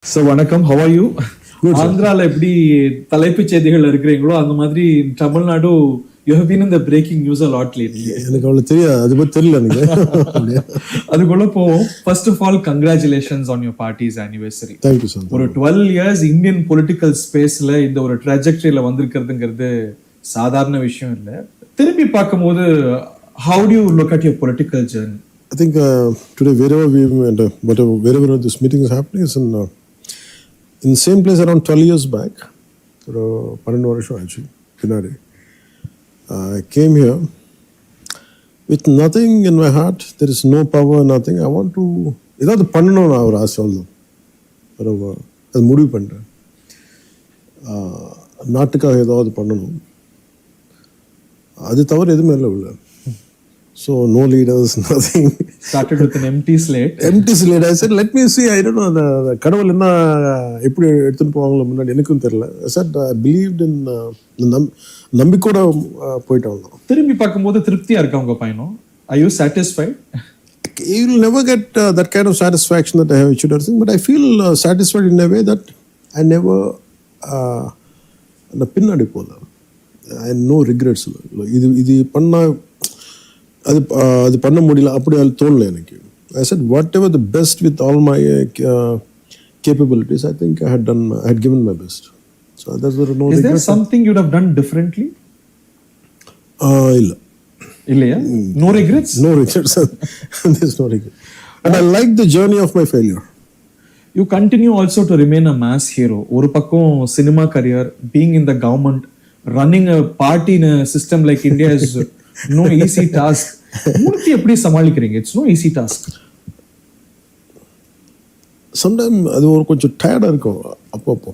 So வணக்கம், how are you? ஆந்திரால எப்படி தலைப்பு செய்திகள் இருக்கிறீங்களோ அந்த மாதிரி Tamil Nadu you have been in the breaking news a lot lately. எனக்கு அவ்வளவு தெரியாது, அது பத்தி தெரியல எனக்கு. அதுக்குள்ள போவோம். First of all, congratulations on your party's anniversary. Thank you so much. ஒரு 12 years இந்தியன் பொலிட்டிக்கல் ஸ்பேஸ்ல இந்த ஒரு ட்ராஜெக்டரியில வந்திருக்கிறதுங்கிறது சாதாரண விஷயம் இல்லை. திரும்பி பார்க்கும்போது how do you look at your political journey? I think today wherever we went, wherever this meeting is happening is in the same place around 12 years back. 12 வருஷம் ஆச்சு பின்னாடி. I came here with nothing in my heart. There is no power, nothing. I want to ஏதாவது பண்ணணும் நான் ஒரு ஆசை தான். அது முடிவு பண்ணுறேன். நாட்டுக்காக ஏதாவது பண்ணணும். அது தவிர எதுவுமே இல்லை. So no leaders, nothing. Started with an empty slate. Empty slate. I said, let me see. I don't know. The கடவுள் என்ன எப்படி எடுத்துன்னு போவாங்களோ முன்னாடி எனக்கும் தெரியல. I said, I believed in நம்பிக்கையோட போயிட்டோம். திரும்பி பார்க்கும்போது திருப்தியா இருக்கா உங்க பயணம்? Are you satisfied? You will never get that kind of satisfaction that I have achieved everything, but I feel satisfied in a way that I never பின்னாடி போல. I have no regrets. இது பண்ணா அது பண்ண முடியல அப்படி அது தோணல எனக்கு. I said whatever the best with all my capabilities, I think I had given my best. So that's there no regrets. Is there something you would have done differently? Illaya? No regrets? No regrets. There's no regret. And I like the journey of my failure. You continue also to remain a mass hero. ஒரு பக்கம் cinema career, being in the government, running a party in a system like India is no easy task. மூர்த்தி எப்படி சமாளிக்கிறீங்க? It's no easy task. Sometimes அது ஒரு கொஞ்சம் டயர்டாக இருக்கும் அப்பப்போ.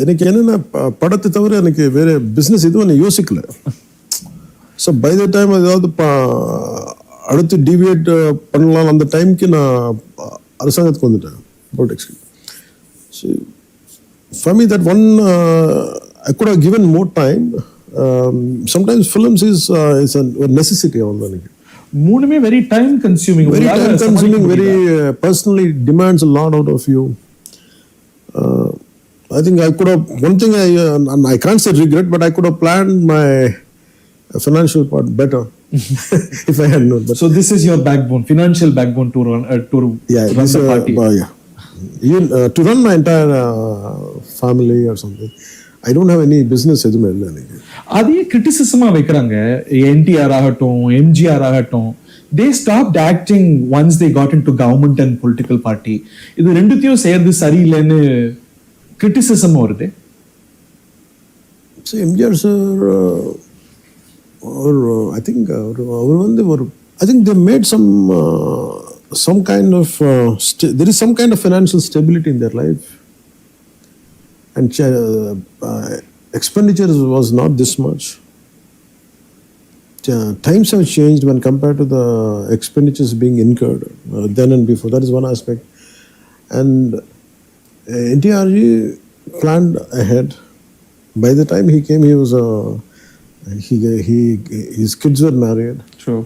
எனக்கு என்னென்ன படத்தை தவிர எனக்கு வேறு பிஸ்னஸ் எதுவும் நான் யோசிக்கல. ஸோ பை த டைம் ஏதாவது அடுத்து டிவியேட் பண்ணலாம் அந்த டைமுக்கு நான் அரசாங்கத்துக்கு வந்துட்டேன் பாலிடிக்ஸ்க்கு. So for me that one I could have given more time. Sometimes films is a necessity on the மூணுமே very time consuming, very personally demands a lot out of you. I think I could have one thing I can't say regret, but I could have planned my financial part better if I had known. So this is your backbone, financial backbone to run the party. To run my entire family or something. I don't have any business எதுவுமே இல்லை எனக்கு. அதே கிரிட்டிசிசமா வைக்கிறாங்க. என்டிஆர் ஆகட்டும், எம்ஜிஆர் ஆகட்டும், they stopped acting once they got into government and political party. இது ரெண்டுத்தையும் செய்யறது சரியில்லைன்னு கிரிட்டிசிசம் வருது. எம்ஜிஆர் சார் I think அவர் வந்து I think they made some kind of there is some kind of financial stability in their life. And expenditure was not this much. Times have changed when compared to the expenditures being incurred then and before. That is one aspect. And NTRG planned ahead. By the time he came, he was his kids were married. True.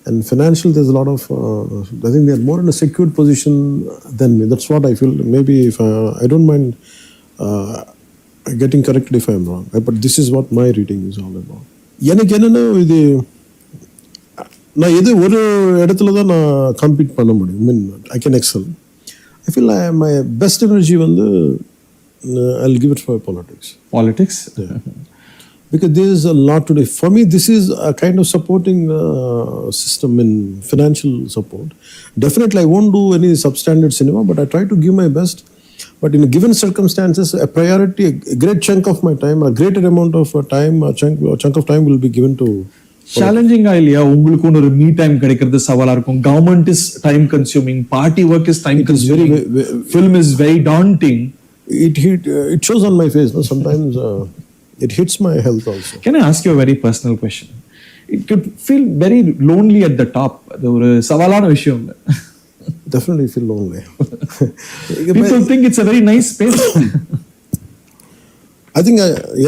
And financial, there's a lot of. I think they are more in a secured position than me. That's what I feel. Maybe if I don't mind. Getting corrected if I'm wrong, but this is what my reading is all about. எனக்கு என்னன்னா இது நான் எது ஒரு இடத்துல தான் நான் compete பண்ண முடியும். I mean I can excel. I feel my best energy வந்து I'll give it for politics. Yeah. Because there is a lot today. For me, this is a kind of supporting system in financial support. Definitely, I won't do any substandard cinema, but I try to give my best. But in given circumstances, a priority, a great chunk of my time, a greater amount of time, a chunk of time will be given to. Challenging இல்லையா? உங்களுக்கு ஒரு me time கிடைக்கிறது சவாலா இருக்கும். Government is time consuming, party work is time consuming, film is very daunting. It shows on my face. No? Sometimes it hits my health also. Can I ask you a very personal question? It could feel very lonely at the top. அது ஒரு சவாலான விஷயம் இல்லை. Definitely feel lonely. People think it's a very nice space. I think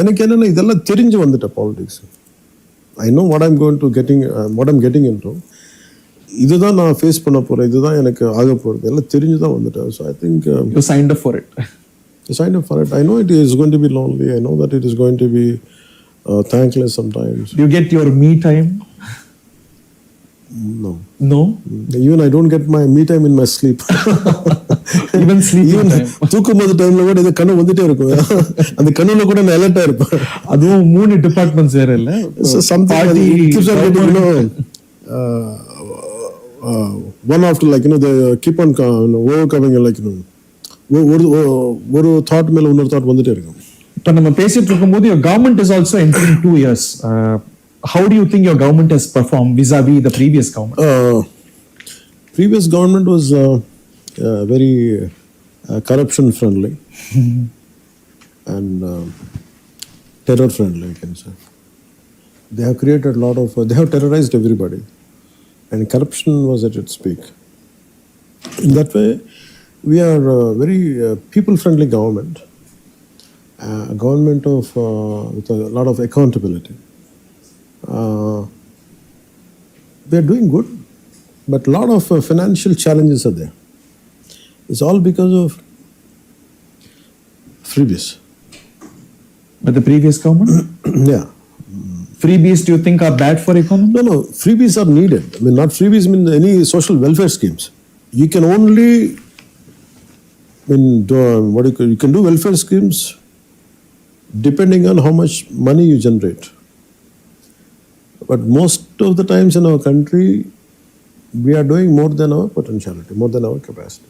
எனக்கு என்னன்னா இதெல்லாம் தெரிஞ்சு வந்துட்ட politics. I know what I'm getting into. இதுதான் நான் ஃபேஸ் பண்ண போகிறேன், இதுதான் எனக்கு ஆக போகிறது எல்லாம் தெரிஞ்சு தான் வந்துட்டேன். So I think You signed up for it. signed up for it. I know it is going to be lonely. I know that it is going to be thankless sometimes. Do you get your me time? No. No? Even I don't get my me time in my sleep. Even sleeping time. தூக்கும் போது டைம்ல கூட இது கண்ணு வந்துட்டே இருக்கும். அந்த கண்ணுல கூட நான் அலர்ட்டா இருப்பேன். அதுவும் 3 டிபார்ட்மெண்ட்ஸ் வேற இல்ல. So something keeps on getting, one after, like, they keep on overcoming, like, ஒரு தாட் மேல இன்னொரு தாட் வந்துட்டே இருக்கும். இப்போ நம்ம பேசிட்டு இருக்கும்போது your government is also entering 2 years. How do you think your government has performed vis-a-vis the previous government? Previous government was very corruption friendly and terror friendly, I can say. They have created a lot of, they have terrorized everybody, and corruption was at its peak. In that way, we are a very people friendly government, a government of with a lot of accountability. We are doing good, but a lot of financial challenges are there. It's all because of freebies. But the previous government? Yeah. Freebies, do you think, are bad for economy? No, freebies are needed. I mean, not freebies mean any social welfare schemes. You can only, you can do welfare schemes depending on how much money you generate. But most of the times in our country, we are doing more than our potentiality, more than our capacity.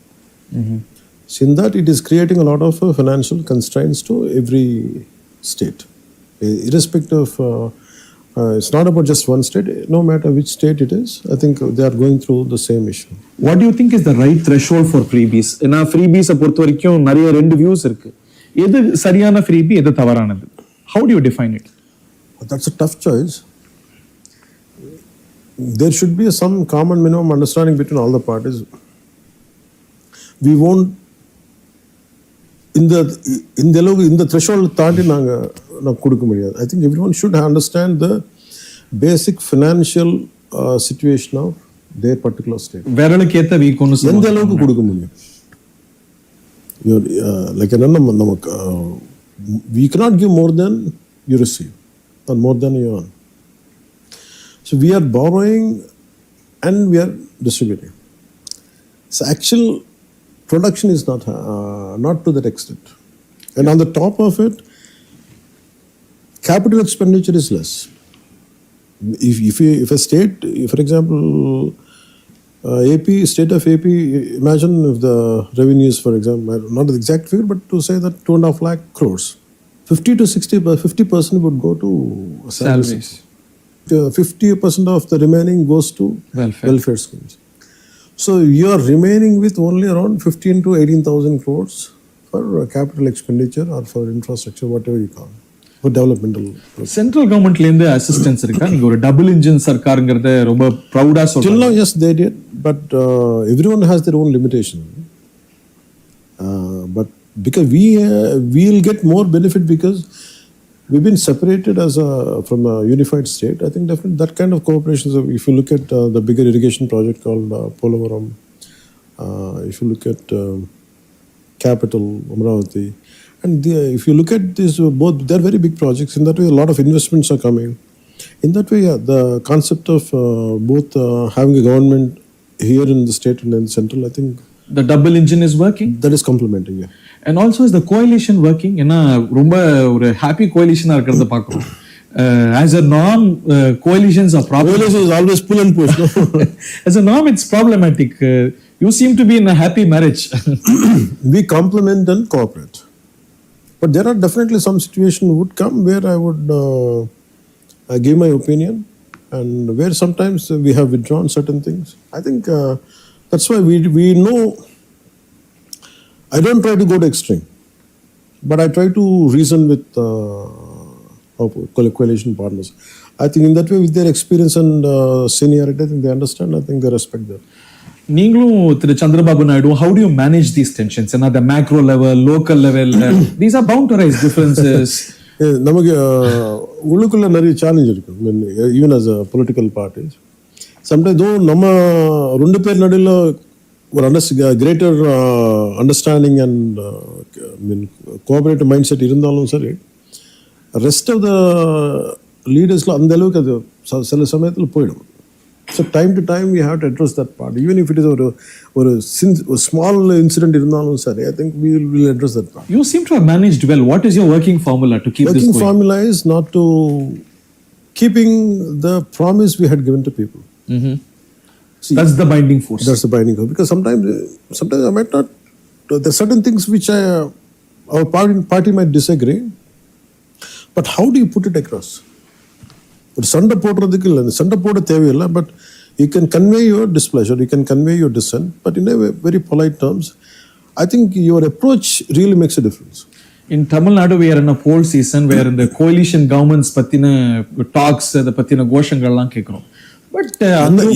So in that, it is creating a lot of financial constraints to every state, irrespective of, it's not about just one state, no matter which state it is. I think they are going through the same issue. What do you think is the right threshold for freebies? ஏன்னா freebies பொறுத்த வரைக்கும் நிறைய 2 views இருக்கு. எது சரியான freebie, எது தவறானது? How do you define it? That's a tough choice. There should be some common minimum understanding between all the parties. We won't, in the threshold தாண்டி நாங்க கொடுக்க முடியாது. I think everyone should understand the basic financial situation of their particular state. விரலுக்கு ஏத்த வீக்கொன்னு எந்த அளவுக்கு கொடுக்க முடியும்? Like நமக்கு we cannot give more than you receive or more than you earn. So we are borrowing and we are distributing. So actual production is not to that extent. And on the top of it, capital expenditure is less. If a state, for example, state of AP, imagine if the revenues, for example, not the exact figure, but to say that 2.5 lakh crores, 50% would go to salaries. 50% of the remaining goes to welfare schemes. So you are remaining with only around 15 to 18,000 crores for capital expenditure or for infrastructure, whatever you call it, for developmental. Central governmentல இருந்து assistance இருக்கா? நீங்க ஒரு double engine சர்க்கார்ங்கறத ரொம்ப ப்ரௌடா சொல்றீங்க. Till now, yes, they did, but everyone has their own limitation. But because we will get more benefit because we've been separated from a unified state. I think definitely that kind of cooperation. So if you look at the bigger irrigation project called Polavaram, if you look at Capital, Amravati, and if you look at this, both they're very big projects. In that way, a lot of investments are coming. In that way, yeah, the concept of both having a government here in the state and in the central, I think the double engine is working. That is complementing, yeah. And also is the coalition working? ஏன்னா ரொம்ப ஒரு happy coalition இருக்கிறத பார்க்கிறோம். As a norm, coalitions are problematic. Coalition is always pull and push. As a norm, it's problematic. You seem to be in a happy marriage. We complement and cooperate. But there are definitely some situations would come where I would give my opinion, and where sometimes we have withdrawn certain things. I think that's why we know. I don't try to go to extreme, but I try to reason with coalition partners. I think in that way, with their experience and seniority, I think they understand. I think they respect that. நீங்களும் திரு Chandrababu Naidu, how do you manage these tensions? And at the macro level, local level, these are bound to rise differences. நமக்கு உள்ளுக்குள்ள நிறைய challenge இருக்கு. Even as a political parties, sometimes தோ நம்ம ரெண்டு பேர் நடுவில் ஒரு greater understanding and mean cooperative mind set இருந்தாலும் சரி, ரெஸ்ட் ஆஃப் த லீடர்ஸில் அந்த அளவுக்கு அது சில சமயத்தில் போயிடும். So time to time we have to address that part. Even if it is ஒரு ஸ்மால் இன்சிடென்ட் இருந்தாலும் சரி, I think we will address that part. You seem to have managed well. What is your working formula to keep this Working going? formula is not to keeping the promise we had given to people. Mhm. That's the binding force. That's the binding force. Because sometimes I might not. There are certain things which our party might disagree. But how do you put it across? ஒரு சண்டை போடுறதுக்கு இல்லை, சண்டை போட தேவையில்லை. But you can convey your displeasure, you can convey your dissent, but in a very polite terms. I think your approach really makes a difference. In Tamil Nadu, we are in a poll season where இந்த coalition governments பத்தின talks, அதை பத்தின கோஷங்கள்லாம் கேட்குறோம். But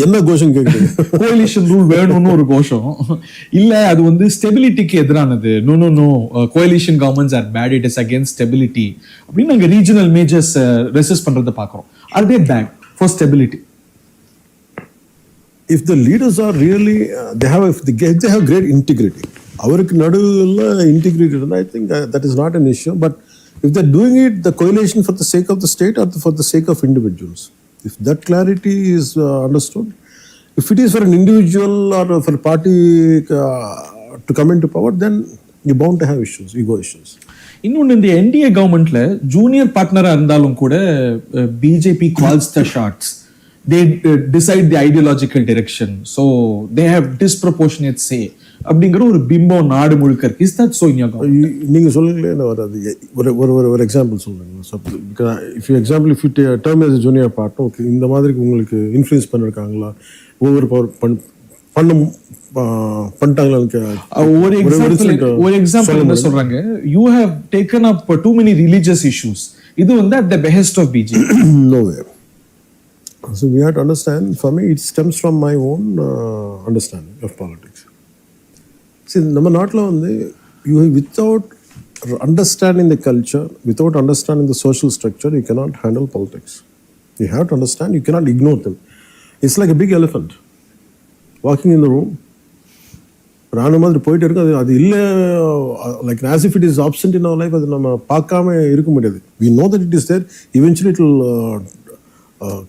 என்ன கோஷம் கேட்குறீங்க? Coalition rule வேணும்னு ஒரு கோஷம் இல்ல, அது வந்து ஸ்டெபிலிட்டிக்கு எதிரானது. No coalition governments are bad, it is against stability அப்படின்னு நாங்க ரீஜனல் மேஜர்ஸ் ரெசிஸ்ட் பண்றதை பாக்குறோம். Are they bad for stability? If the leaders are really they have great integrity, அவருக்கு நடுவில் integrity இருந்தா, I think that is not an issue. But if they're doing it the coalition for the sake of the state or for the sake of individuals, if that clarity is understood, if it is for an individual or for a party to come into power, then you're bound to have issues, ego issues. இன்னொன்று, இந்த NDA கவர்மெண்ட்ல junior பார்ட்னரா இருந்தாலும் கூட BJP calls the shots. They decide the ideological direction, so they have disproportionate say அப்படிங்கிற ஒரு பிம்பம் நாடு முழுக்க இருக்கு. Is that so in your government? நீங்க சொல்லுங்களே, ஒரு எக்ஸாம்பிள் சொல்லுங்க. if you term as a junior partner, okay, இந்த மாதிரி உங்களுக்கு இன்ஃப்ளூயன்ஸ் பண்ணிருக்காங்களா, ஒவ்வொரு பண்ணிட்டாங்களா? ஒரு எக்ஸாம்பிள் என்ன சொல்றாங்க, you have taken up too many religious issues. இது வந்து at the behest of BJP. No way. So we have to understand, for me it stems from my own understanding of politics. See, நம்ம நாட்டில் வந்து without understanding the culture, without understanding the social structure, you cannot handle politics. You have to understand, you cannot ignore them. It's like a big elephant walking in the room. ராணு மாதிரி போயிட்டு இருக்கு, அது இல்லை, like as if it is absent in our life, அது நம்ம பார்க்காம இருக்க முடியாது. We know that it is there, eventually it will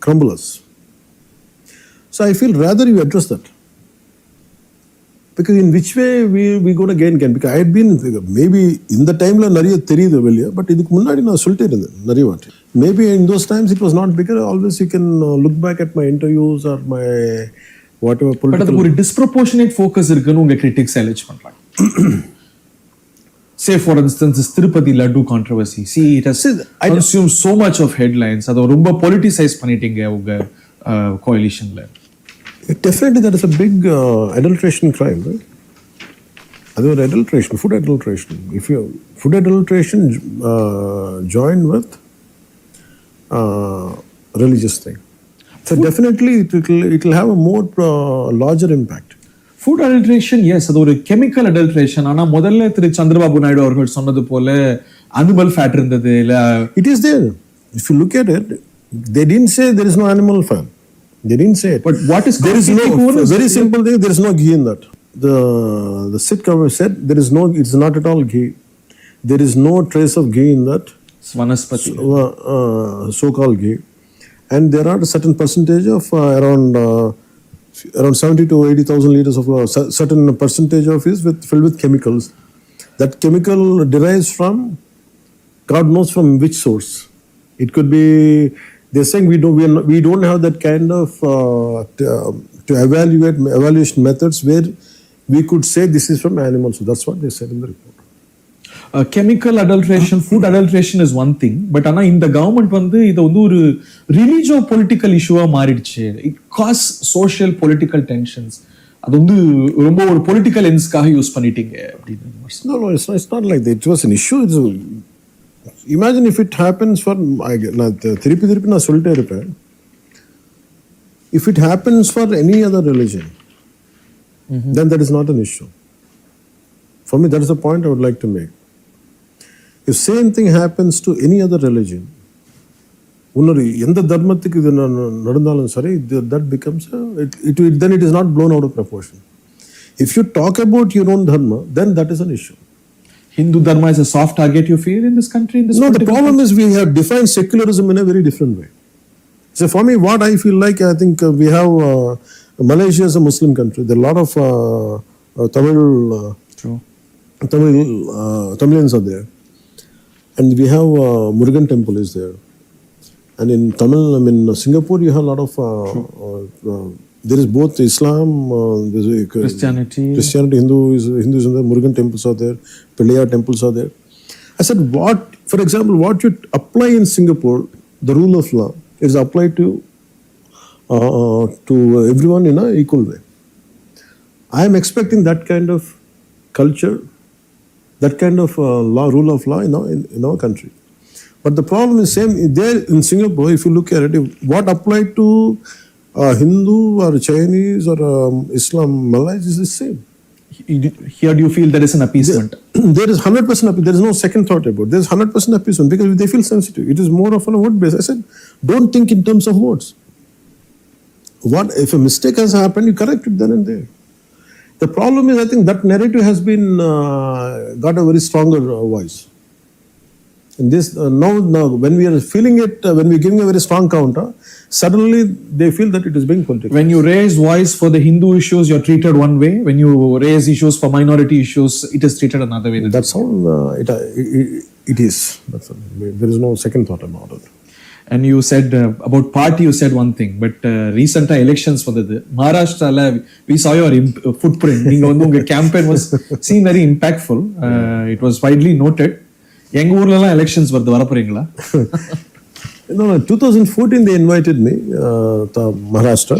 crumble us. So I feel rather you address that. Because in which way we going to gain. Because I had been, maybe in the time la nariya theriyudhu veliya, but idukku munnadi na solte irundhen nariya vaati. Maybe in those times it was not bigger. Always you can look back at my interviews or my whatever political. But அதுக்கு ஒரு disproportionate focus இருக்குன்னு உங்க critics allege பண்றாங்க. Say for instance this Thirupathi Laddu controversy. See, it has consumed so much of headlines. அது ரொம்ப politicize பண்ணிட்டீங்க உங்க coalitionல. Definitely that is a big adulteration crime, right? அது ஒரு adulteration, food adulteration. If you food adulteration joined with religious thing, so definitely it will have a more larger impact. Food adulteration, yes, அது ஒரு chemical adulteration. ஆனா முதல்ல திரு சந்திரபாபு நாயுடு அவர்கள் சொன்னது போல animal fat இருந்தது இல்ல. It is there. If you look at it, they didn't say there is no animal fat. They didn't say it. But what is there is no very simple thing. There is no ghee in that. The Sikh government said there is no. It's not at all ghee. There is no trace of ghee in that. Vanaspati. So-called ghee, and there are a certain percentage of around 70 to 80,000 liters of certain percentage of is filled with chemicals. That chemical derives from God knows from which source. It could be. They're saying we don't have that kind of to evaluation methods where we could say this is from animals. So that's what they said in the report. Chemical adulteration, food adulteration is one thing, but ஆனா இந்த government வந்து இதை வந்து ஒரு ரிலீஜியோ political இஷ்யூவா மாறிடுச்சு. It cause social political tensions. அது வந்து ரொம்ப ஒரு பொலிட்டிக்கல் என்ஸ்க்காக யூஸ் பண்ணிட்டீங்க அப்படின்னு. No, it's not like that. It was an issue. Imagine if it happens for திருப்பி நான் சொல்லிட்டே இருப்பேன். If it happens for any other religion, then that is not an issue. For me, that is the point I would like to make. If same thing happens to any other religion, இன்னொரு எந்த தர்மத்துக்கு இது நடந்தாலும் சரி, that becomes then it is not blown out of proportion. If you talk about your own dharma, then that is an issue. Hindu dharma is a soft target, you feel, in this country? In this No, the problem is we have defined secularism in a very different way. So for me, what I feel like, I think we have Malaysia is a Muslim country. There are a lot of True. Tamilians are there, and we have Murugan temple is there, and in Tamil, Singapore, you have a lot of there is both Islam, there's Christianity, Hinduism. There, Murugan temples are there, Pillayar temples are there. I said, for example, what you apply in Singapore, the rule of law is applied to everyone in an equal way. I am expecting that kind of culture, that kind of rule of law in our country. But the problem is same there in Singapore. If you look at it, what applied to Hindu or Chinese or Islam, Malays is the same. Here do you feel there is an appeasement? There is 100% there is no second thought about it. There is 100% appeasement because they feel sensitive. It is more of a vote base. I said, don't think in terms of votes. What if a mistake has happened, you correct it then and there. The problem is, I think that narrative has been got a very stronger voice. And this now when we are feeling it, when we are giving a very strong counter, suddenly they feel that it is being political. When you raise voice for the Hindu issues, you are treated one way. When you raise issues for minority issues, it is treated another way. That's how it is. There is no second thought about it. And you said about party, you said one thing, but recent elections for the Maharashtra, we saw your footprint. Your campaign was seen very impactful. It was widely noted. Young ஊர்லலாம் elections வருது வரப்போறீங்களா? No, 2014 they invited me to Maharashtra,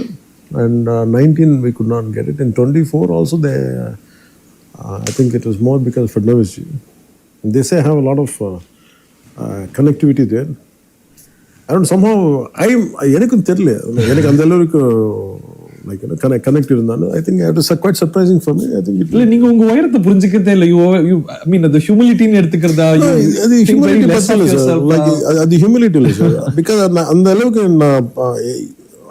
and 19 we could not get it. In 24 also they, I think it was more because of Fadnavis ji. They say I have a lot of connectivity there. I don't somehow எனக்கும் தெரியல எனக்கு அந்த அளவுக்கு like connect இருந்தானே. I think it was quite surprising for me. I think இல்ல நீங்க உங்க உயரத்தை புரிஞ்சிக்கிறதே இல்ல. you I mean the humility ன்னு எடுத்துக்கிறதா? அது humility like அது humility இல்ல சார். Because அந்த அளவுக்கு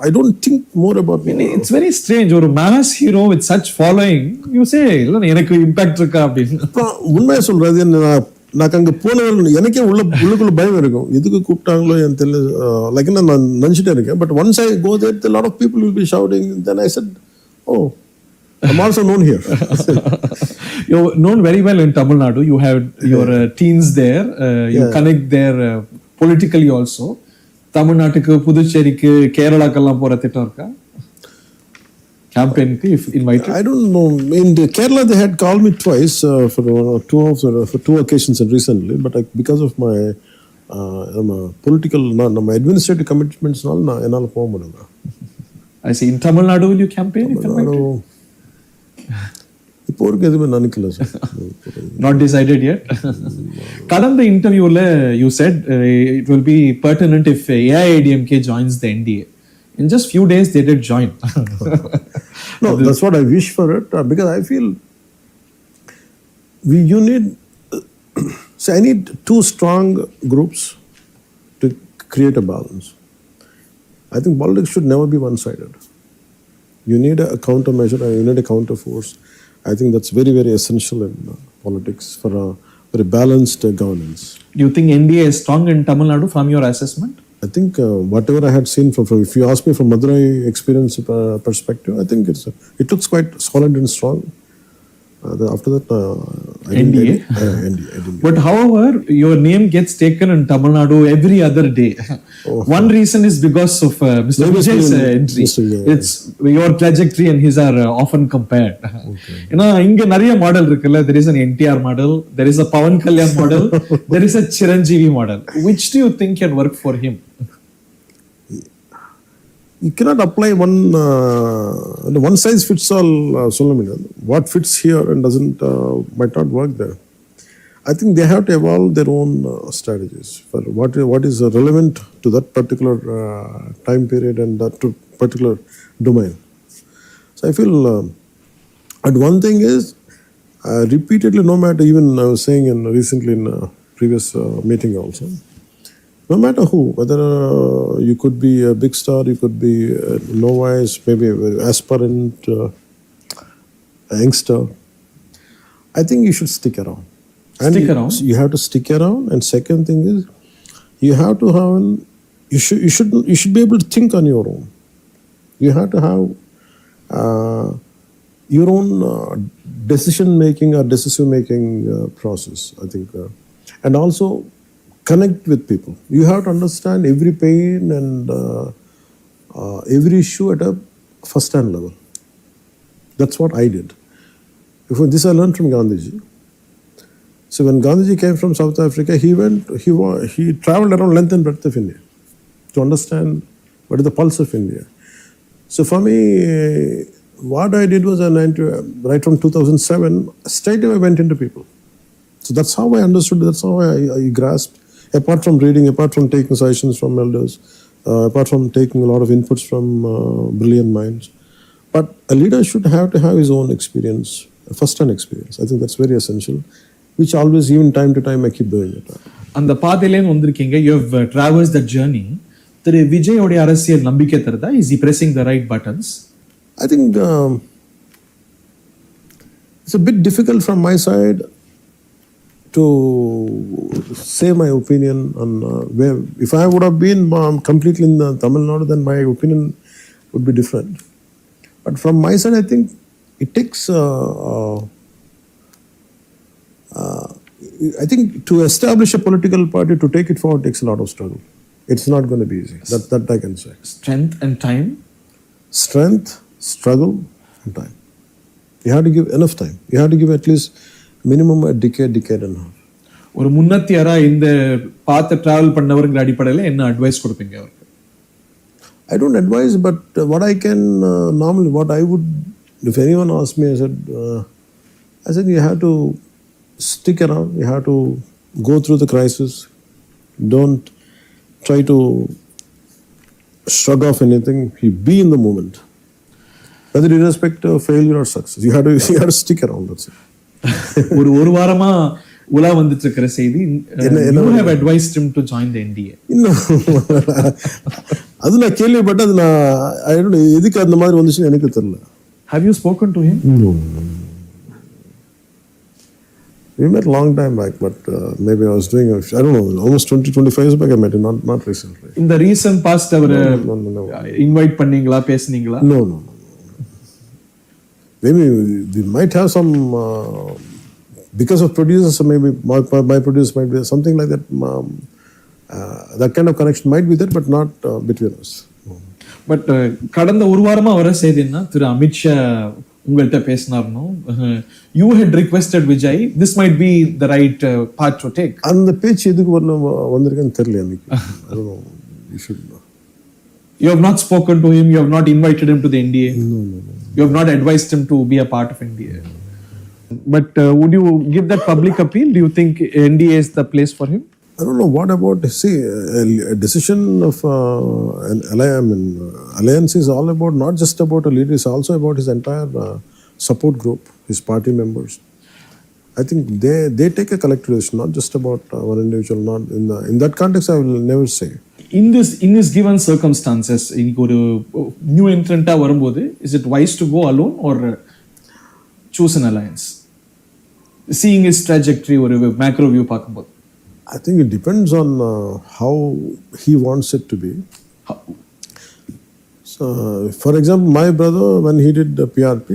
I don't think more about me. It's very strange. ஒரு mass hero with such following, you say இல்ல எனக்கு இம்பாக்ட் இருக்கா அப்படின்னு. உண்மையா சொல்றது, நான் அங்கே போனவர்கள் எனக்கே உள்ளுக்குள்ள பயம் இருக்கும். எதுக்கு கூப்பிட்டாங்களோ எனக்கு தெரியல, லைக் நான் நினச்சிட்டே இருக்கேன். But once I go there, a lot of people will be shouting. Then I said, oh, I'm also known here. You're known very well in Tamil Nadu. You have your teens there. You connect there politically also. Tamil Naduக்கு, புதுச்சேரிக்கு, கேரளாக்கெல்லாம் போற திட்டம் இருக்கா? Campaign if invited? I don't know. In Kerala they had called me twice for two occasions recently, but because of my political, my administrative commitments, என்னால போக முடியல. I see. In Tamil Nadu will you campaign if invited? இப்போ வரைக்கும் எதுவுமே நினைக்கல sir. Not decided yet. கடந்த இன்டர்வியூல you said it will be pertinent if AIADMK joins the NDA. In just few days they did join. No, that's what I wish for it, because I feel you need so I need two strong groups to create a balance. I think politics should never be one-sided. You need a countermeasure, you need a counter force. I think that's very, very essential in politics for a very balanced governance. Do you think NDA is strong in Tamil Nadu from your assessment? I think whatever I had seen from if you ask me from Madurai experience perspective, I think it looks quite solid and strong. After that, NDA. But however, your name gets taken in Tamil Nadu every other day. One reason is because of Mr. Vijay's entry. It's your trajectory and his are often compared. You know, இங்க நிறைய model இருக்குல்ல. There is an NTR model, there is a Pawankalyan model, there is a Chiranjeevi model. Which do you think can work for him? You cannot apply one size fits all. What fits here and might not work there. I think they have to evolve their own strategies for what is relevant to that particular time period and that particular domain. So I feel, and one thing is, repeatedly, no matter, even I was saying recently in a previous meeting also, No matter who, whether you could be a big star, you could be a novice, maybe an aspirant, a youngster. I think you should stick around. Stick around? You have to stick around. And second thing is, you have to have you should be able to think on your own. You have to have your own decision making or decision making process, I think, and also connect with people. You have to understand every pain and every issue at a first hand level. That's what I did. This I learned from Gandhiji. So when Gandhiji came from South Africa, he traveled around length and breadth of India to understand what is the pulse of India. So for me, what I did was, right from 2007, straight away I went into people. So that's how I understood, that's how I grasped, apart from reading, apart from taking suggestions from elders, apart from taking a lot of inputs from brilliant minds. But a leader should have to have his own experience, a first-hand experience. I think that's very essential, which always, even time to time, I keep doing it. அந்த பாதையிலேன்னு வந்திருக்கீங்க. You have traversed that journey. திரு விஜயோடைய அரசியல் நம்பிக்கை தருதா? Is he pressing the right buttons? I think it's a bit difficult from my side to say my opinion on where. If I would have been completely in Tamil Nadu, then my opinion would be different. But from my side, I think it takes. I think to establish a political party, to take it forward, takes a lot of struggle. It's not going to be easy. That I can say. Strength and time. Strength, struggle, and time. You have to give enough time. You have to give at least minimum a decade and a half. ஒரு முன்னத்தியாரா இந்த பாத்த travel பண்ணவருங்கிற அடிப்படையில் என்ன advice கொடுப்பீங்க அவருக்கு? I don't advise, but what I can normally, what I would, if anyone asks me, I said you have to stick around. You have to go through the crisis. Don't try to shrug off anything. You be in the moment. Whether irrespective of failure or success, you have to stick around. That's it. ஒரு வாரமா உலா வந்துட்டு இருக்கிற செய்தி, you have advised him to join the NDA. அது நான் கேள்விப்பட்ட, அது நான் எதுக்கு அந்த மாதிரி வந்துச்சுன்னு எனக்கு தெரியல. Have you spoken to him? No. We met a long time back, but maybe I was doing, I don't know, almost 20-25 years back I met him, not recently. In the recent past, அவரை invite பண்ணீங்களா, பேசுனீங்களா? No. Maybe we might have some, because of producers, maybe my producer might be something like that. That kind of connection might be there, but not between us. But கடந்த ஒரு வாரமா வர செய்தின்னா, திரு அமித்ஷா உங்கள்கிட்ட பேசினார்னோ, you had requested Vijay, this might be the right path to take. அந்த பேச்சு எதுக்கு வந்திருக்குன்னு தெரியல எனக்கு. I don't know. You should know. You have not spoken to him, you have not invited him to the NDA. No. You have not advised him to be a part of NDA. But would you give that public appeal? Do you think NDA is the place for him? I don't know. What about, see, a decision of an alliance is all about, not just about a leader, it's also about his entire support group, his party members. I think they take a collective decision, not just about one individual. Not in that context, I will never say. In this given circumstances, இன்னைக்கு ஒரு new entrant வரும்போது, is it wise to go alone or choose an alliance? Seeing his trajectory, ஒரு macro view பார்க்கும்போது. I think it depends on how he wants it to be. So, for example, my brother, when he did the PRP,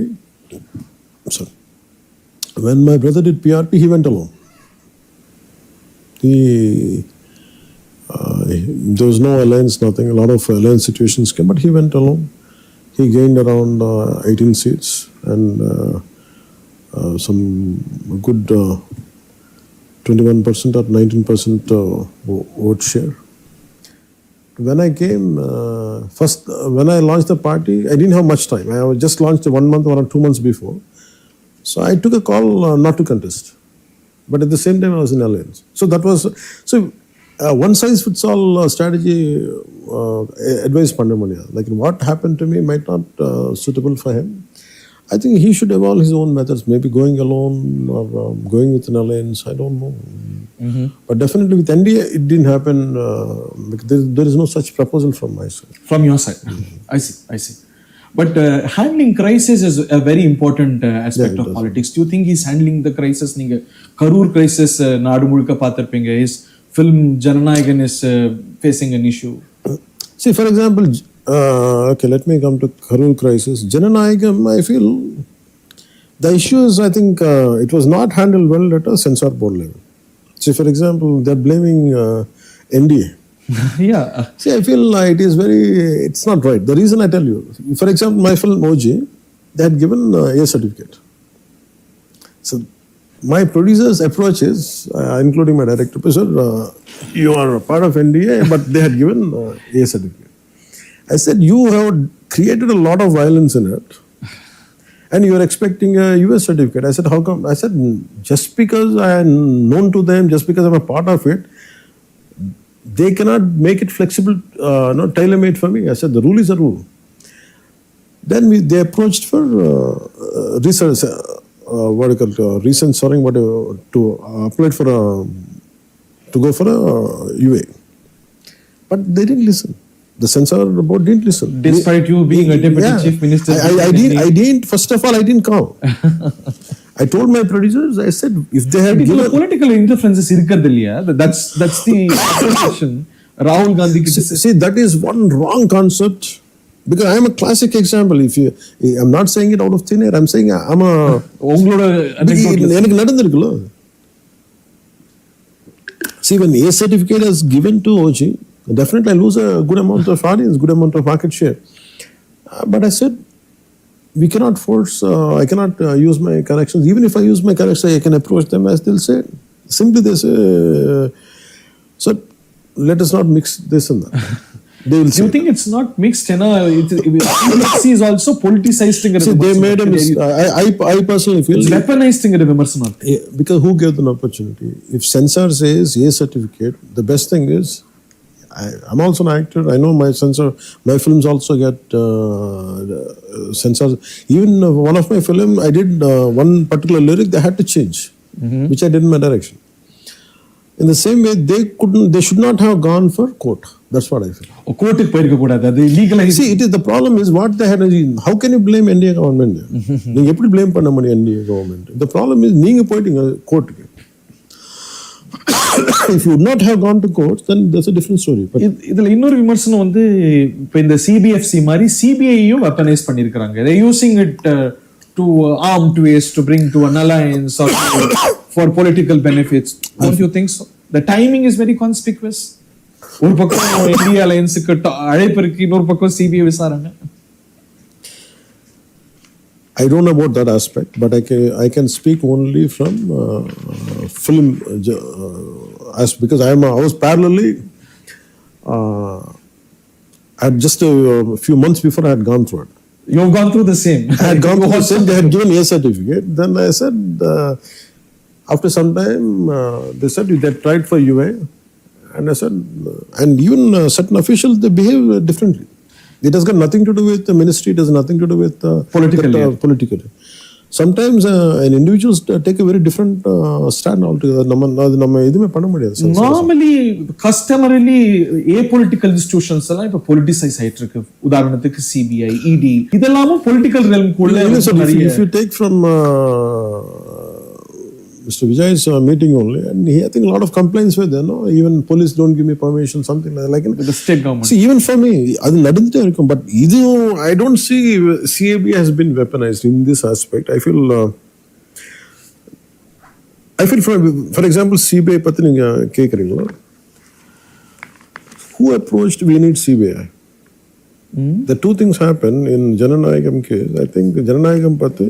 when my brother did PRP, he went alone. There was no alliance, nothing. A lot of alliance situations came, but he went alone. He gained around 18 seats and some good 21% or 19% vote share. When I came, when I launched the party, I didn't have much time. I just launched 1 month or 2 months before. So I took a call not to contest. But at the same time, I was in alliance. So that was, one size fits all strategy advice panna mudiyadhu. Like what happened to me might not suitable for him. I think he should evolve his own methods, maybe going alone or going with an alliance. I don't know. But definitely with NDA, it didn't happen because there is no such proposal from my side. From your side. I see. But handling crisis is a very important aspect of politics. Do you think he's handling the crisis? நீங்க Karur crisis நாடு முழுக்க பார்த்திருப்பீங்க. His film Jananayagan is facing an issue. See, for example, okay, let me come to Karur crisis. Jananayagam, I feel the issue is, I think it was not handled well at a censor board level. See, for example, they're blaming NDA. Yeah. See, I feel it's not right. The reason I tell you, for example, my film OG, they had given A certificate. So, my producer's approach is, including my director, said, you are a part of NDA, but they had given A certificate. I said, you have created a lot of violence in it, and you are expecting a US certificate. I said, how come? I said, just because I am known to them, just because I'm a part of it, they cannot make it flexible, tailor-made for me. I said, the rule is a rule. Then they approached for research, recensoring, to apply for to go for a UA. But they didn't listen. The censor board didn't listen. Despite you being a deputy chief minister. I didn't, first of all, I didn't come. I told my producers, I said, if they had given... Political interferences irukadhu illaya. That's the accusation. Rahul Gandhi... See, that is one wrong concept. Because I am a classic example. I'm not saying it out of thin air. I'm saying I'm a... எனக்கு நடந்திருக்குல்ல. See, when A certificate is given to OG, definitely I lose a good amount of audience, good amount of market share. But I said, we cannot force, I cannot use my connections. Even if I use my connections, I can approach them as they'll say. Simply they say, so let us not mix this and that. They will say. You think it's not mixed? It is also politicized. See, they made a mistake. I personally feel... It's weaponized. Because who gave them an opportunity? If censor says A certificate, the best thing is, I'm also an actor. I know my films also get censors. Even one of my film, I did one particular lyric, they had to change, which I did in my direction. In the same way, they should not have gone for court. That's what I feel. See, the problem is what they had. How can you blame NDA government? You have to blame NDA government. The problem is, you are court. If you would not have gone to court, then that's a different story. இதுல இன்னொரு விமர்சனம் வந்து இப்ப இந்த CBFC மாதிரி சிபிஐயும் weaponise பண்ணிருக்காங்க. They using it to armed ways to bring to an alliance or for political benefits. Don't you think so? The timing is very conspicuous. ஒரு பக்கம் இந்தியா அலையன்ஸுக்கு அழைப்பு இருக்கு, இன்னொரு பக்கம் சிபிஐ விசாரணை. I don't know about that aspect, but I can speak only from film because I was parallelly at just a few months before I had gone through it. You have gone through the same. I had gone through the same. They had given A certificate. Then I said, after some time, they said they tried for UA, and I said, and even certain officials, they behave differently. It has got nothing to do with the ministry. It has nothing to do with political. Sometimes an individuals take a very different stand altogether. Normally, customarily, apolitical institutions எல்லாம் இப்ப politicize ஆயிட்டு இருக்கு. உதாரணத்துக்கு CBI, ED இதெல்லாம் political realm குள்ள. If you take from Mr. Vijay's meeting only, and I think a lot of complaints were there, no? Even police don't give me permission, something like that. The state government. See, even for me, but I don't see CAB has been weaponized in this aspect. I feel for example, CBI பத்தி நீங்க கேக்குறீங்களா? Who approached we need CBI? The two things happen in Jananayagam case. I think Jananayagam பத்தி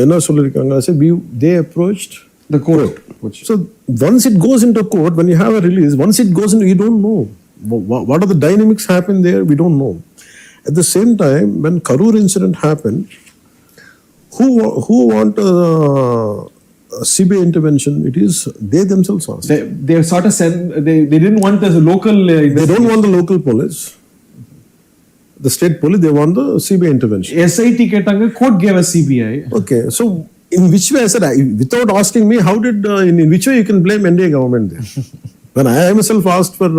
என்ன சொல்லிருக்காங்க? I said they approached the court. So once it goes into court, when you have a release, once it goes into, you don't know what are the dynamics happen there. We don't know. At the same time, when Karur incident happened, who want CBI intervention? It is they themselves asked. They sort of said they didn't want the local. They don't want the local police. The state police, they want the CBI intervention. SIT கேட்டாங்க, court gave us CBI. Okay, so in which way I said, without asking me, how did in which way you can blame NDA government there? When I myself asked for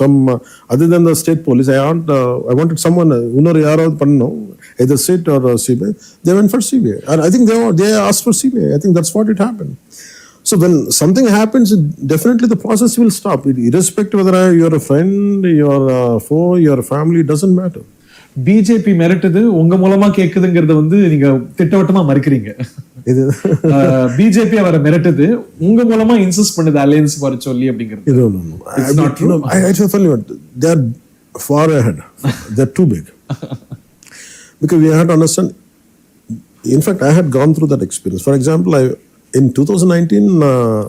some other than the state police, I wanted someone either state or CBI. They went for CBI, and I think they asked for CBI. I think that's what it happened. So when something happens, definitely the process will stop. Irrespective whether you're a friend, you're a foe, your family, it doesn't matter. BJP மிரட்டுது உங்க மூலமா கேக்குதுங்கறத வந்து நீங்க திட்டவட்டமா மறுக்கிறீங்க. இது BJP அவரை மிரட்டுது உங்க மூலமா insist பண்ணுது அலையன்ஸ் வர சொல்லி அப்படிங்கிறது. It's not true. I tell you what, they are far ahead. They are too big. Because we have to understand. In fact, I had gone through that experience. For example, in 2019,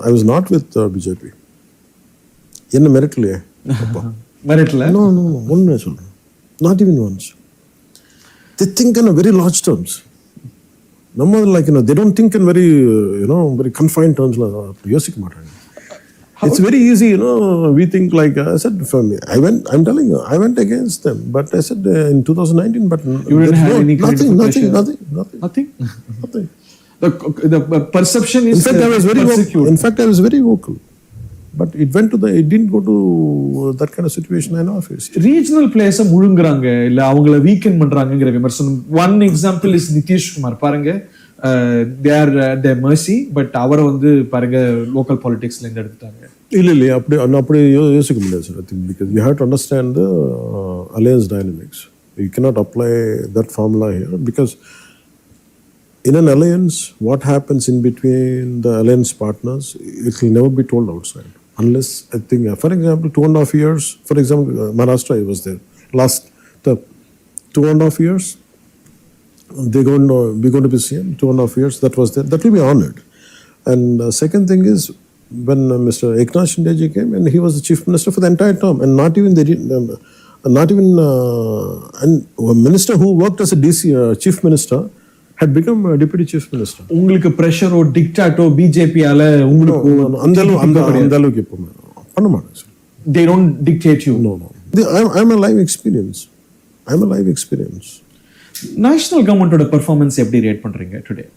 I was not with BJP. என்ன மிரட்டலையே? மிரட்டல? No. ஒண்ணுமே சொல்றேன். Not even once. They think in a very large terms. No more like, they don't think in very, very confined terms. It's very easy, we think like, I said, for me, I'm telling you, I went against them. But I said in 2019, but you didn't have any kind of nothing. Nothing? The perception is in fact, I was very vocal. But it didn't go to that kind of situation I now face. Regional players முழுங்குறாங்க இல்ல அவங்கள வீக்கன் பண்றாங்கங்கற விமர்சனம். One example is Nitish Kumar. பாருங்க, they are at their mercy, but அவரை வந்து பாருங்க local politicsல இருந்து எடுத்துட்டாங்க. இல்ல அப்படி யோசிக்க முடியாது sir. I think because you have to understand the alliance dynamics. You cannot apply that formula here because in an alliance, what happens in between the alliance partners, it will never be told outside. Unless, I think, for example, 2.5 years, for example, Maharashtra was there. Last 2.5 years, we're going to be CM, 2.5 years, that was there. That will be honored. And second thing is, when Mr. Eknath Shindeji came, and he was the chief minister for the entire term, and not even and a minister who worked as a DC, chief minister, had become a deputy chief minister. உங்களுக்கு பிரஷரோ டிக்டாட்டோ பிஜேபியால உங்களுக்கு அந்த அளவுக்கு எப்போ பண்ண மாட்டாங்க sir. They don't dictate you. No. I'm a live experience. National government oda performance எப்படி rate பண்றீங்க today?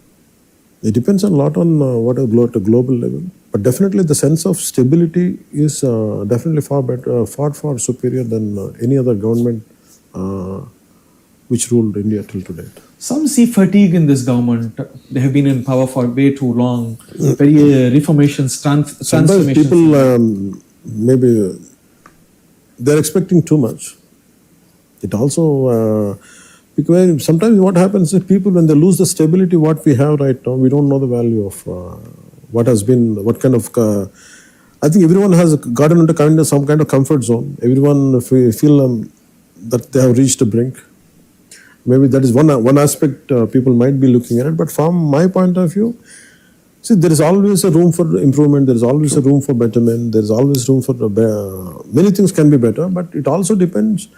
It depends a lot on what a global level, but definitely the sense of stability is definitely far better, far superior than any other government which ruled India till today. Some see fatigue in this government. They have been in power for way too long. Very reformations, transformations. Sometimes people maybe they're expecting too much. It also because sometimes what happens is people, when they lose the stability what we have right now, we don't know the value of what has been, what kind of. I think everyone has gotten into some kind of comfort zone. Everyone feel that they have reached a brink. Maybe that is one aspect people might be looking at it. But from my point of view, see, there is always a room for improvement. There is always a room for betterment. There is always room for many things can be better. But it also depends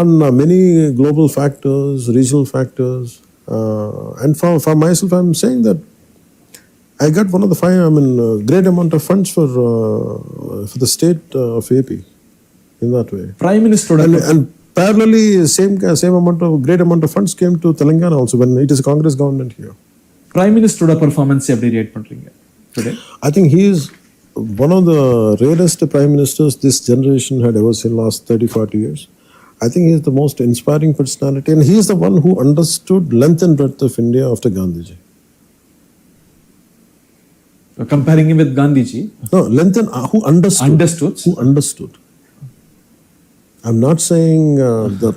on many global factors, regional factors. And for myself, I'm saying that I got one of the great amount of funds for the state of AP in that way. Prime Minister and parallelly, same amount of great amount of funds came to Telangana also when it is a Congress government here. Prime Minister performance எப்படி rate பண்றீங்க today? I think he is one of the rarest prime ministers this generation had ever seen last 30-40 years. I think he is the most inspiring personality, and he is the one who understood length and breadth of India after Gandhiji. Comparing him with Gandhiji? No, length and who understood. I'm not saying the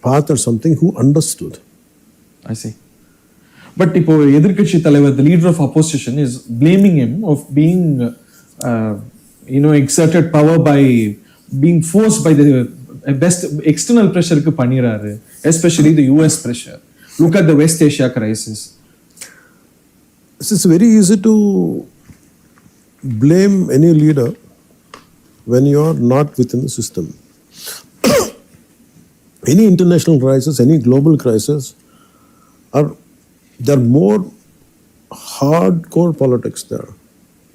path or something, who understood. I see. But இப்போ எதிர்க்கட்சி தலைவர், the leader of opposition, is blaming him of being exerted power by being forced by the best external pressure க்கு பண்ணிராரு, especially the US pressure. Look at the West Asia crisis. It's very easy to blame any leader when you are not within the system. Any international crisis, any global crisis, there are more hardcore politics there.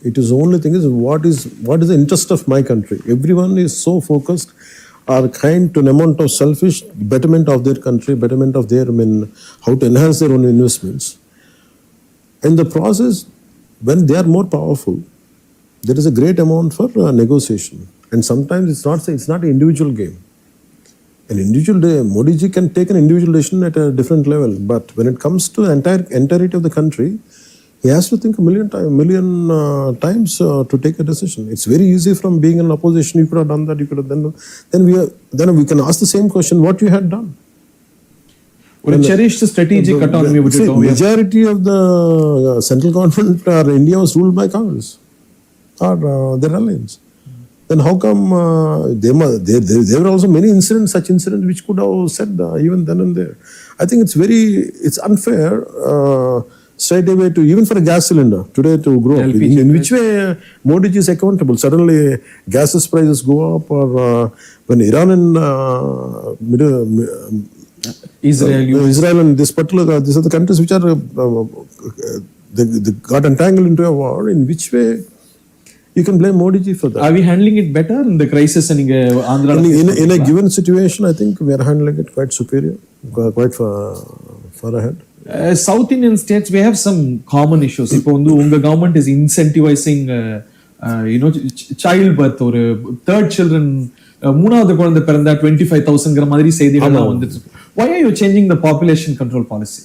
It is the only thing is what is the interest of my country. Everyone is so focused, are kind to an amount of selfish betterment of their country, betterment of their how to enhance their own investments. In the process, when they are more powerful, there is a great amount for negotiation. And sometimes it's not an individual game. An individual Modi ji can take an individual decision at a different level, but when it comes to the entirety of the country, he has to think a million times to take a decision. It's very easy from being in opposition. You could have done that. You could have done that. Then we can ask the same question: what you had done? Or cherished strategic autonomy. Majority of the central government or India was ruled by Congress or their alliance. Then how come there were also many such incidents which could have said even then and there. I think it's unfair straight away to, even for a gas cylinder today, to grow up. In which way Modi ji is accountable? Suddenly gas prices go up, or when Iran and Israel and these are the countries which are they got entangled into a war. In which way you can blame Modi ji for that? Are we handling it better in the crisis? In a given situation, I think we are handling it quite superior, quite far ahead. South Indian states, we have some common issues. Ipo unga government is incentivizing child birth, or third children, மூணாவது குழந்தை பிறந்தா 25,000 மாதிரி செய்திகள்லாம் வந்துட்டு. Why are you changing the population control policy?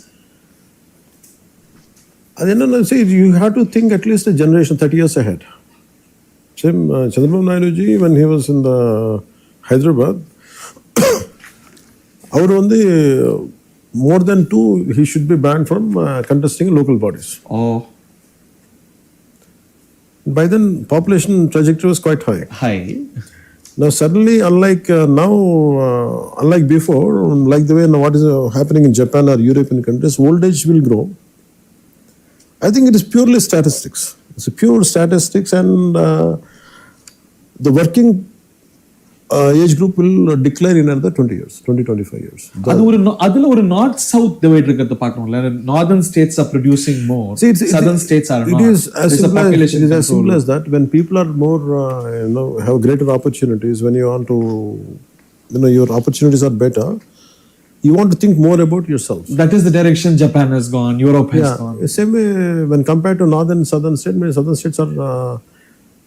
See, you have to think at least a generation, 30 years ahead. Same Chandrababu Naidu ji, when he was in the Hyderabad, அவர் வந்து more than 2, he should be banned from contesting local bodies. Oh. By then, population trajectory was quite high. Now suddenly, unlike before, like the way what is happening in Japan or European countries, old age will grow. I think it is purely statistics. It's a pure statistics, and the working age group will declare in another 20-25 years. அதுல ஒரு north south divide இருக்கிறத பார்க்கறோம்ல. Northern states are producing more. Southern states are not. It is as simple as that. When people are more have greater opportunities, when you want to your opportunities are better, you want to think more about yourself. That is the direction Japan has gone, Europe has gone. Same way when compared to northern southern states, southern states are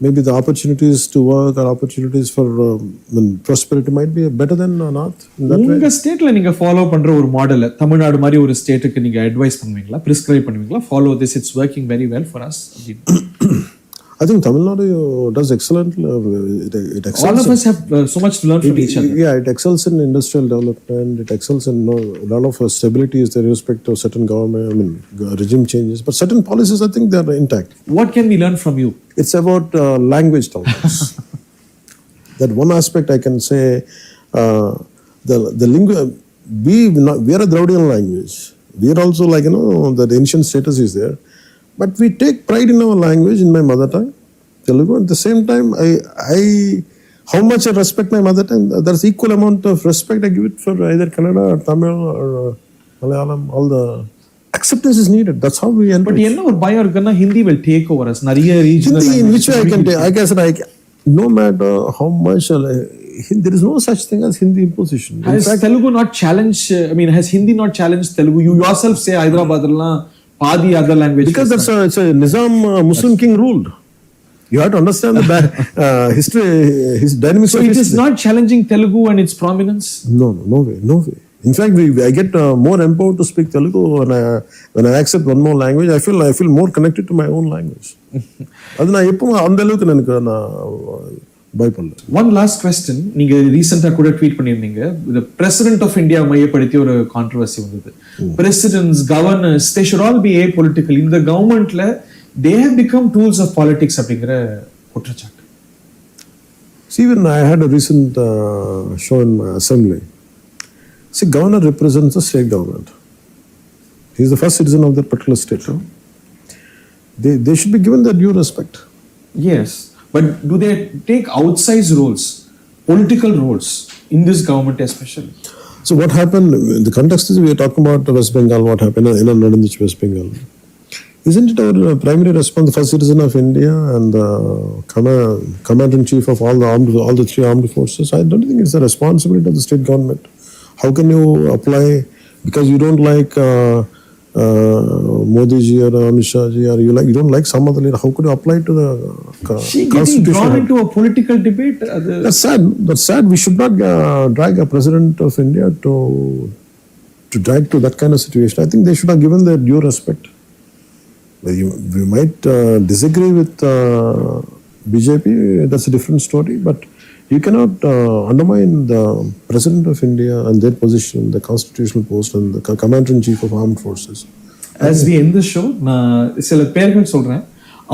maybe the opportunities to work or opportunities for prosperity might be better than north. உங்க ஸ்டேட்ல நீங்க follow பண்ற ஒரு model, Tamil Nadu மாதிரி ஒரு ஸ்டேட்டுக்கு நீங்க advice பண்ணுவீங்களா, பிரிஸ்கிரைப் பண்ணுவீங்களா? Follow this, it's working very well for us. I think Tamil Nadu does excellent. It excels. All of us have so much to learn from each other. Yeah, it excels in industrial development. It excels in a lot of stability with respect to certain government, regime changes. But certain policies, I think they are intact. What can we learn from you? It's about language tolerance. That one aspect I can say, the lingua. We are a Dravidian language. We are also the ancient status is there. But we take pride in our language, in my mother tongue, Telugu. At the same time, how much I respect my mother tongue, there's equal amount of respect I give it for either Kannada or Tamil or Malayalam. All the acceptance is needed. That's how we enter. But enna or buy or gonna Hindi will take over us. Nariya regional Hindi, in which way I can take? I guess no matter how much, there is no such thing as Hindi imposition. Has Telugu not challenged? Has Hindi not challenged Telugu? You yourself say Hyderabad Padi other language. Because it's a Nizam Muslim king ruled. You have to understand the history, his dynamics. So it is not challenging Telugu and its prominence? No way. In fact, I get more empowered to speak Telugu when I accept one more language. I feel more connected to my own language. One last question. நீங்க ரீசெண்டா கூட tweet பண்ணிருந்தீங்க. The President of India மையப்படுத்தி ஒரு controversy வந்தது. Presidents, governors, they should all be apolitical. இந்த கவர்மெண்ட்ல they have become tools of politics அப்படிங்கிற குற்றச்சாட்டு. See, when I had a recent show in my assembly, governor represents the state government. He is the first citizen of that particular state. They should be given their due respect. Yes. But do they take outsized roles, political roles, in this government especially? So what happened, the context is we are talking about West Bengal, what happened in West Bengal. Isn't it our primary response, the first citizen of India and the commander-in-chief of all the three armed forces? I don't think it's the responsibility of the state government. How can you apply, because you don't like Modi ji or Amit Shah ji, or you don't like some other leader, how could you apply to the She getting constitution? drawn into a political debate. That's sad. That's sad. We should not drag a president of India to drag to that kind of situation. I think they should have given their due respect. We might disagree with BJP. That's a different story. But you cannot undermine the president of India and their position, the constitutional post, and the commander-in-chief of armed forces. As we end the show, நான் சில பேர்கள் சொல்றேன்,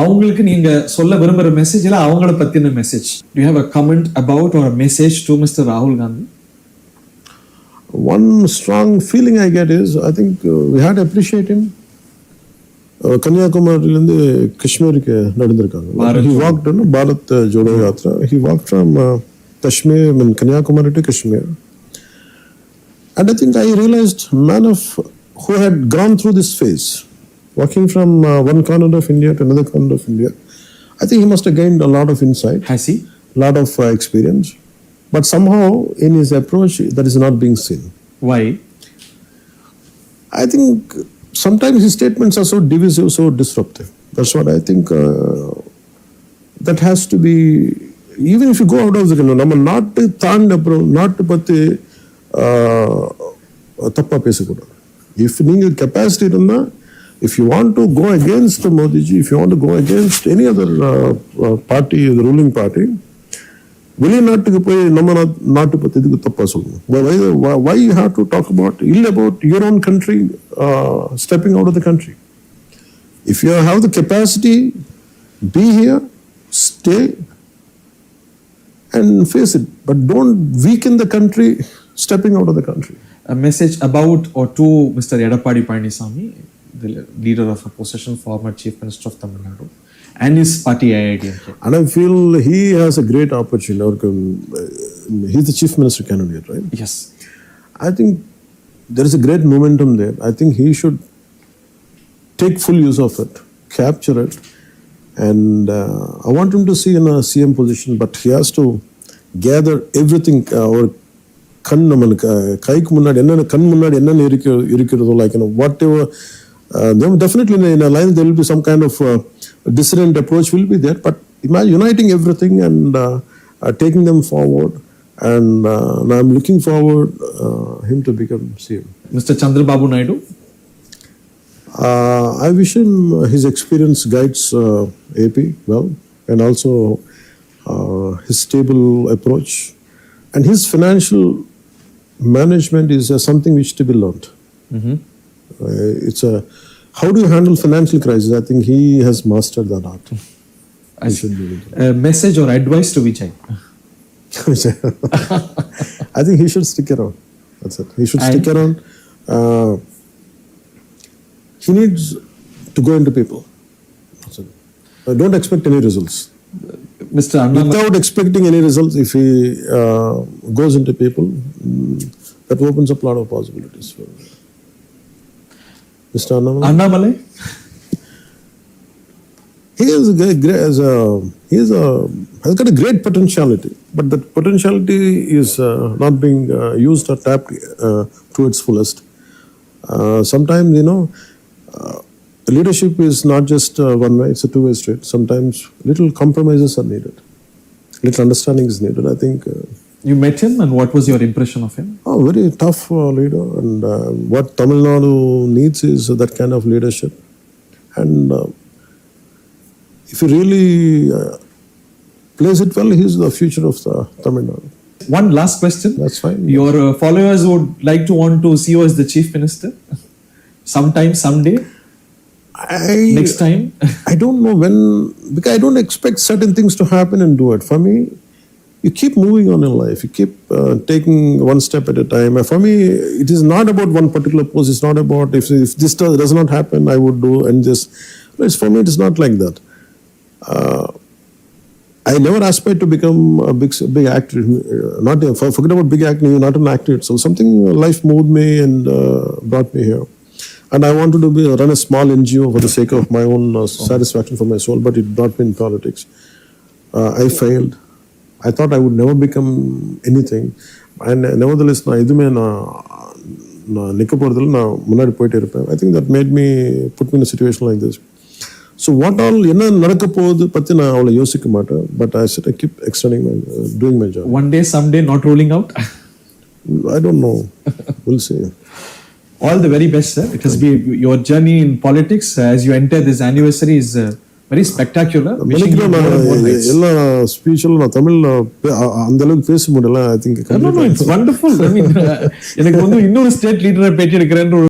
அவங்களுக்கு நீங்க சொல்ல விரும்புற மெசேஜ்ல அவங்கள பத்தின message. Do you have a comment about or a message to Mr. Rahul Gandhi? One strong feeling I get is, I think we had to appreciate him. கன்னியாகுமரியிலிருந்து காஷ்மீருக்கு நடந்திருக்காங்க. He walked on Bharat Jodo Yatra. He walked from Kashmir, I mean Kanyakumari to Kashmir. And I think I realized man who had gone through this phase, walking from one corner of India to another corner of India. I think he must have gained a lot of insight. Has he? A lot of experience. But somehow in his approach that is not being seen. Why? I think sometimes his statements are so divisive, so disruptive. That's what I think. That has to be, even if you go out of the நம்ம நாட்டு தாண்ட அப்புறம் நாட்டு பற்றி தப்பாக பேசக்கூடாது. If நீங்கள் capacity இருந்தால், if you want to go against Modi ji, if you want to go against any other party, the ruling party, வெளிநாட்டுக்கு போய் நம்ம நாட்டு பற்றி இதுக்கு தப்பாக சொல்லணும். Why you have to talk about your own country stepping out of the country? If you have the capacity, be here, stay and face it. But don't weaken the country stepping out of the country. A message about or to Mr. Edappadi Palaniswamy, the leader of opposition, former Chief Minister of Tamil Nadu, and his party AIDMK. And I feel he has a great opportunity. He's the Chief Minister candidate, right? Yes. I think there is a great momentum there. I think he should take full use of it, capture it, and I want him to see in a CM position, but he has to gather everything. Or கைக்கு முன்னாடி என்ன கண் முன்னாடி என்னென்ன இருக்கிறதோ, like whatever. Definitely in a line there will be some kind of dissident approach will be there, but imagine uniting everything and taking them forward. And I'm looking forward him to become CM. Mr. Chandrababu Naidu. I wish him his experience guides AP well, and also his stable approach, and his financial management is something which to be learned. Mm-hmm. It's how do you handle financial crisis? I think he has mastered that art. A message or advice to Vijay. I think he should stick around. That's it. He should stick around. He needs to go into people. That's it. Don't expect any results. Mr. Annamalai. Without expecting any results, if he goes into people, that opens up a lot of possibilities for Mr. Annamalai. He has got a great potentiality, but that potentiality is not being used or tapped to its fullest. Sometimes, leadership is not just one way; it's a two-way street. Sometimes little compromises are needed, little understanding is needed. I think. You met him, and what was your impression of him? Oh, very tough leader, and what Tamil Nadu needs is that kind of leadership. And if he really plays it well, he's the future of the Tamil Nadu. One last question. That's fine. Your followers would want to see you as the Chief Minister sometime, someday. Next time. I don't know when, because I don't expect certain things to happen and do it. For me, you keep moving on in life. You keep taking one step at a time. For me, it is not about one particular post. It's not about if this does not happen, I would do and this. For me, it is not like that. I never aspired to become a big actor. Forget about big acting. You're not an actor. So something life moved me and brought me here. And I wanted to run a small NGO for the sake of my own satisfaction for my soul, but it brought me in politics. I failed. I thought I would never become anything. And nevertheless, நான் நிற்க போகிறதில்ல, நான் முன்னாடி போயிட்டே இருப்பேன். I think that made me put me in situation like this. So what all என்ன நடக்க போகுது பற்றி நான் அவ்வளோ யோசிக்க மாட்டேன். But I keep extending my doing my job. One day, someday, not ruling out. I don't know. We'll see. All the very best, sir. It has been your journey in politics as you enter this anniversary is very spectacular. Wishing you more and more heights. எல்லா ஸ்பீச்சிலும் நான் தமிழ்ல அந்த அளவுக்கு பேச முடியல. I think No, it's wonderful. I mean, எனக்கு வந்து இன்னொரு ஸ்டேட் லீடரை பேட்டி எடுக்கிறேன்ற